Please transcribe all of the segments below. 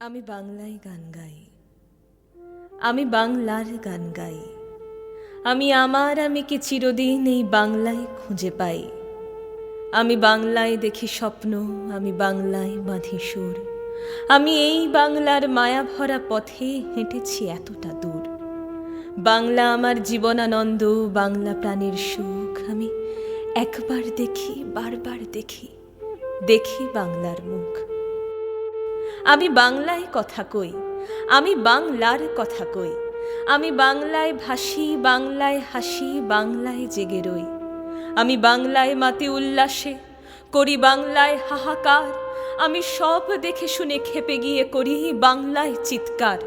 আমি বাংলায় গান গাই, আমি বাংলার গান গাই। আমি কি চিরদিন এই বাংলায় খুঁজে পাই। আমি বাংলায় দেখি স্বপ্ন, আমি বাংলায় বাঁধি সুর। আমি এই বাংলার মায়া ভরা পথে হেঁটেছি এতটা দূর। বাংলা আমার জীবনানন্দ, বাংলা প্রাণের সুখ। আমি একবার দেখি, বারবার দেখি, দেখি বাংলার মুখ। আমি বাংলায় কথা কই, আমি বাংলার কথা কই। আমি বাংলায় ভাসি, বাংলায় হাসি, বাংলায় জেগে রই। আমি বাংলায় মাতি উল্লাসে, করি বাংলায় হাহাকার। আমি সব দেখে শুনে খেপে গিয়ে করি বাংলায় চিৎকার।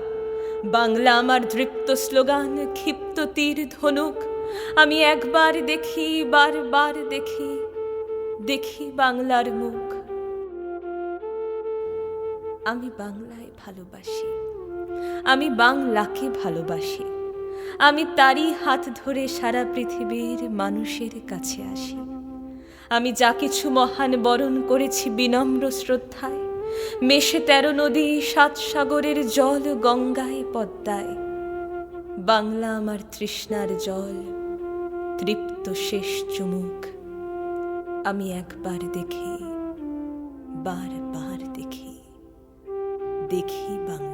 বাংলা আমার দৃপ্ত স্লোগান, ক্ষিপ্ত তীর ধনুক। আমি একবার দেখি, বারবার দেখি, দেখি বাংলার মুখ। আমি বাংলায় ভালোবাসি, আমি বাংলাকে ভালোবাসি। আমি তারই হাত ধরে সারা পৃথিবীর মানুষের কাছে আসি। আমি যা কিছু মহান বরণ করেছি বিনম্র শ্রদ্ধায়। মেশে 13 নদী, 7 সাগরের জল, গঙ্গায় পদ্মায়। বাংলা আমার তৃষ্ণার জল, তৃপ্ত শেষ চুমুক। আমি একবার দেখি, বারবার দেখি, দেখি বাংলা।